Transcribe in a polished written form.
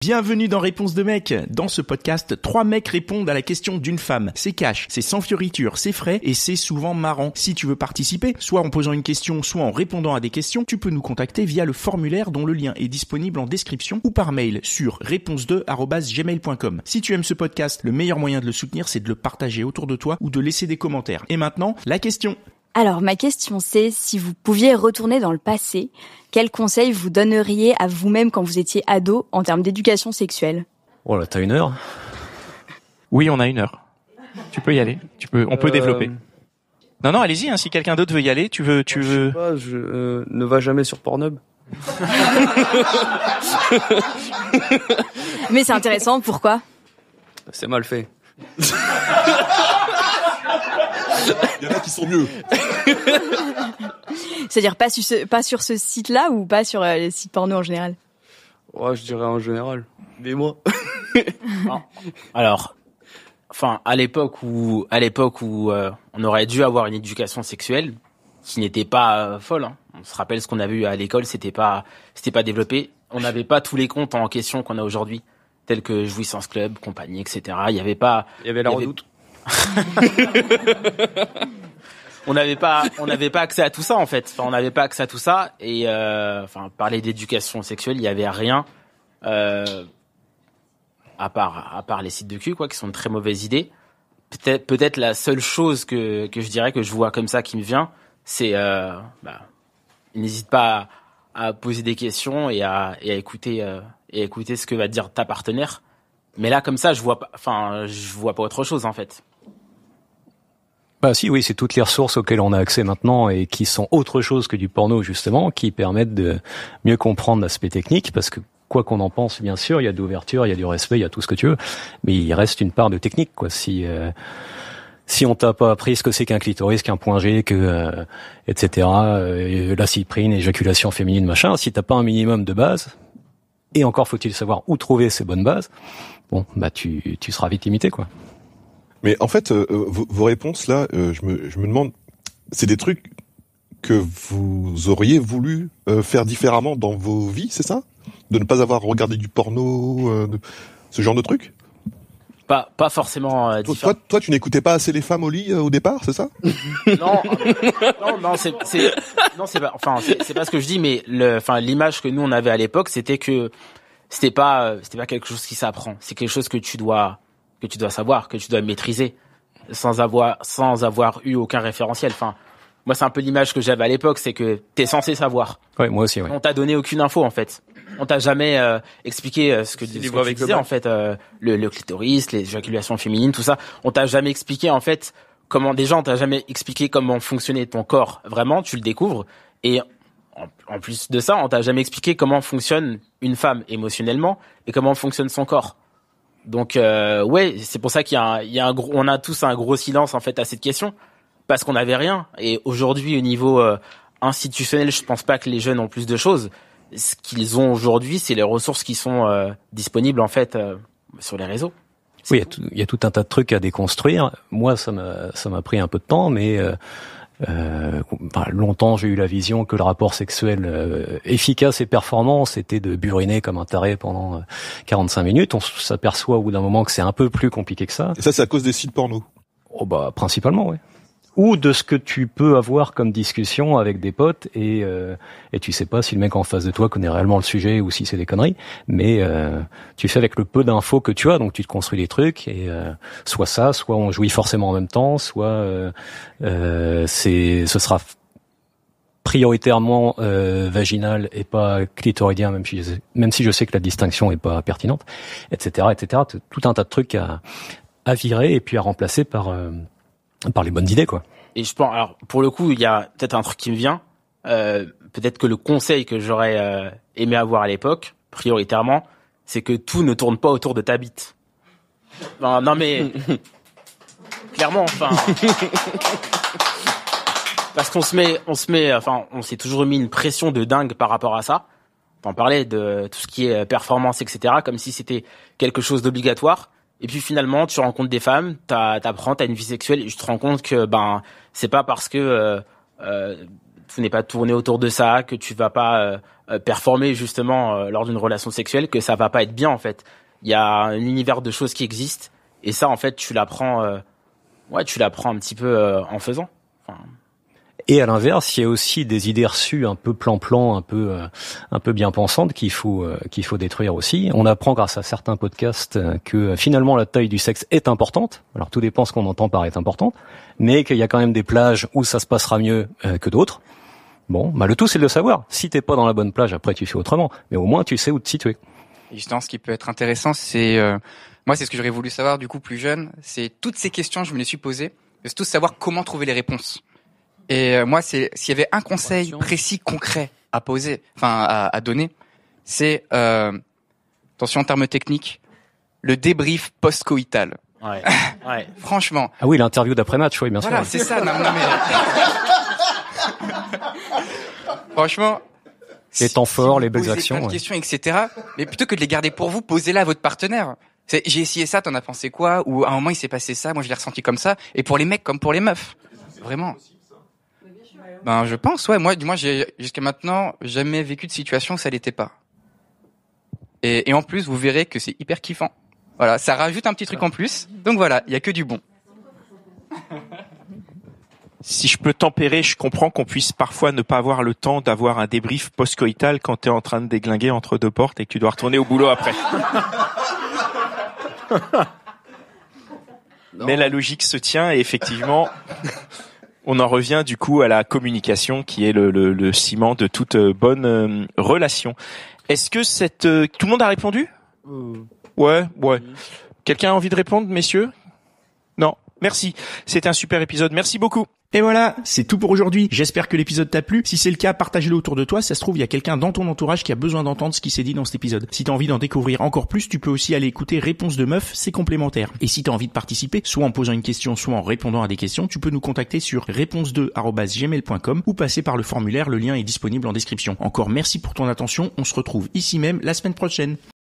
Bienvenue dans Réponse de mec. Dans ce podcast, 3 mecs répondent à la question d'une femme. C'est cash, c'est sans fioriture, c'est frais et c'est souvent marrant. Si tu veux participer, soit en posant une question, soit en répondant à des questions, tu peux nous contacter via le formulaire dont le lien est disponible en description ou par mail sur réponse2@gmail.com. Si tu aimes ce podcast, le meilleur moyen de le soutenir, c'est de le partager autour de toi ou de laisser des commentaires. Et maintenant, la question. Alors, ma question c'est, si vous pouviez retourner dans le passé, quels conseils vous donneriez à vous-même quand vous étiez ado en termes d'éducation sexuelle ? Oh là, t'as 1 heure ? Oui, on a 1 heure. Tu peux y aller. On peut développer. Non, allez-y, hein, si quelqu'un d'autre veut y aller, tu veux... Je sais pas, ne va jamais sur Pornhub. Mais c'est intéressant, pourquoi ? C'est mal fait. Il y en a qui sont mieux. C'est-à-dire pas sur ce site-là ou pas sur les sites porno en général ? Ouais, je dirais en général. Mais moi. Alors, à l'époque où on aurait dû avoir une éducation sexuelle qui n'était pas folle. Hein. On se rappelle ce qu'on avait eu à l'école, c'était pas développé. On n'avait pas tous les comptes en question qu'on a aujourd'hui, tels que Jouissance Club, compagnie, etc. Il y avait la Redoute. On n'avait pas accès à tout ça en fait. On n'avait pas accès à tout ça et parler d'éducation sexuelle, il y avait rien à part les sites de cul quoi, qui sont de très mauvaises idées. Peut-être la seule chose que je dirais que je vois comme ça qui me vient, c'est n'hésite pas à poser des questions et à écouter ce que va te dire ta partenaire. Mais là comme ça, je vois pas autre chose en fait. Bah si, oui, c'est toutes les ressources auxquelles on a accès maintenant et qui sont autre chose que du porno justement, qui permettent de mieux comprendre l'aspect technique, parce que quoi qu'on en pense, bien sûr, il y a de l'ouverture, il y a du respect, il y a tout ce que tu veux, mais il reste une part de technique, quoi. Si on t'a pas appris ce que c'est qu'un clitoris, qu'un point G, etc., la cyprine, éjaculation féminine, machin, si t'as pas un minimum de base, et encore faut-il savoir où trouver ces bonnes bases, bon, bah tu seras vite limité, quoi. Mais en fait, vos réponses là, je me demande, c'est des trucs que vous auriez voulu faire différemment dans vos vies, c'est ça ? De ne pas avoir regardé du porno, ce genre de trucs ? Pas forcément différent. Toi, tu n'écoutais pas assez les femmes au lit au départ, c'est ça ? Non, c'est pas ce que je dis, mais l'image que nous on avait à l'époque, c'était que c'était pas quelque chose qui s'apprend, c'est quelque chose que tu dois savoir, que tu dois maîtriser, sans avoir eu aucun référentiel. Moi, c'est un peu l'image que j'avais à l'époque, c'est que t'es censé savoir. Ouais, moi aussi, ouais. On t'a donné aucune info, en fait. On t'a jamais expliqué ce que tu disais, en fait, le clitoris, les éjaculations féminines, tout ça. On t'a jamais expliqué, en fait, on t'a jamais expliqué comment fonctionnait ton corps. Vraiment, tu le découvres. Et en plus de ça, on t'a jamais expliqué comment fonctionne une femme émotionnellement et comment fonctionne son corps. Donc c'est pour ça on a tous un gros silence en fait à cette question, parce qu'on n'avait rien. Et aujourd'hui au niveau institutionnel, je pense pas que les jeunes ont plus de choses. Ce qu'ils ont aujourd'hui, c'est les ressources qui sont disponibles en fait sur les réseaux. Oui, il y a tout un tas de trucs à déconstruire. Moi, ça m'a pris un peu de temps, mais longtemps j'ai eu la vision que le rapport sexuel efficace et performant, c'était de buriner comme un taré pendant 45 minutes. On s'aperçoit au bout d'un moment que c'est un peu plus compliqué que ça. Et ça, c'est à cause des sites porno ? Oh bah principalement, ouais. Ou de ce que tu peux avoir comme discussion avec des potes et tu sais pas si le mec en face de toi connaît réellement le sujet ou si c'est des conneries, mais tu fais avec le peu d'infos que tu as, donc tu te construis des trucs et soit on jouit forcément en même temps, soit ce sera prioritairement vaginal et pas clitoridien, même si je sais que la distinction est pas pertinente, etc. Tout un tas de trucs à virer et puis à remplacer par les bonnes idées, quoi. Et je pense, alors pour le coup, il y a peut-être un truc qui me vient. Peut-être que le conseil que j'aurais aimé avoir à l'époque, prioritairement, c'est que tout ne tourne pas autour de ta bite. Non mais clairement, parce qu'on on s'est toujours mis une pression de dingue par rapport à ça. T'en parlais de tout ce qui est performance, etc., comme si c'était quelque chose d'obligatoire. Et puis finalement, tu rencontres des femmes, t'apprends, t'as une vie sexuelle, et tu te rends compte que c'est pas parce que tout n'est pas tourné autour de ça, que tu vas pas performer justement lors d'une relation sexuelle, que ça va pas être bien en fait. Il y a un univers de choses qui existent et ça en fait tu l'apprends un petit peu en faisant. Enfin... Et à l'inverse, il y a aussi des idées reçues un peu plan-plan, un peu bien pensantes qu'il faut détruire aussi. On apprend grâce à certains podcasts que finalement la taille du sexe est importante. Alors tout dépend ce qu'on entend par est importante, mais qu'il y a quand même des plages où ça se passera mieux que d'autres. Bon, le tout c'est de le savoir. Si t'es pas dans la bonne plage, après tu fais autrement, mais au moins tu sais où te situer. Et justement, ce qui peut être intéressant, c'est moi, c'est ce que j'aurais voulu savoir du coup plus jeune. C'est toutes ces questions, je me les suis posées, c'est tout savoir comment trouver les réponses. Et moi, c'est s'il y avait un conseil précis, concret à poser, à donner, c'est attention en termes techniques, le débrief post-coïtal. Ouais. Franchement. Ah oui, l'interview d'après-match, oui, bien sûr. Voilà, c'est ça. Non, mais... Franchement. Les temps forts, les belles actions. Plein de questions, etc. Mais plutôt que de les garder pour vous, posez-les à votre partenaire. J'ai essayé ça, t'en as pensé quoi? Ou à un moment il s'est passé ça, moi je l'ai ressenti comme ça. Et pour les mecs comme pour les meufs, vraiment. Je pense, ouais. Moi, j'ai jusqu'à maintenant jamais vécu de situation où ça l'était pas. Et en plus, vous verrez que c'est hyper kiffant. Voilà, ça rajoute un petit truc en plus. Donc voilà, il y a que du bon. Si je peux tempérer, je comprends qu'on puisse parfois ne pas avoir le temps d'avoir un débrief post-coïtal quand t'es en train de déglinguer entre deux portes et que tu dois retourner au boulot après. Mais la logique se tient et effectivement, on en revient du coup à la communication qui est le ciment de toute bonne relation. Est-ce que tout le monde a répondu? Ouais. Quelqu'un a envie de répondre, messieurs? Non. Merci. C'était un super épisode. Merci beaucoup. Et voilà, c'est tout pour aujourd'hui. J'espère que l'épisode t'a plu. Si c'est le cas, partage-le autour de toi. Ça se trouve, il y a quelqu'un dans ton entourage qui a besoin d'entendre ce qui s'est dit dans cet épisode. Si t'as envie d'en découvrir encore plus, tu peux aussi aller écouter Réponse de Meuf, c'est complémentaire. Et si t'as envie de participer, soit en posant une question, soit en répondant à des questions, tu peux nous contacter sur réponse2@gmail.com ou passer par le formulaire. Le lien est disponible en description. Encore merci pour ton attention. On se retrouve ici même la semaine prochaine.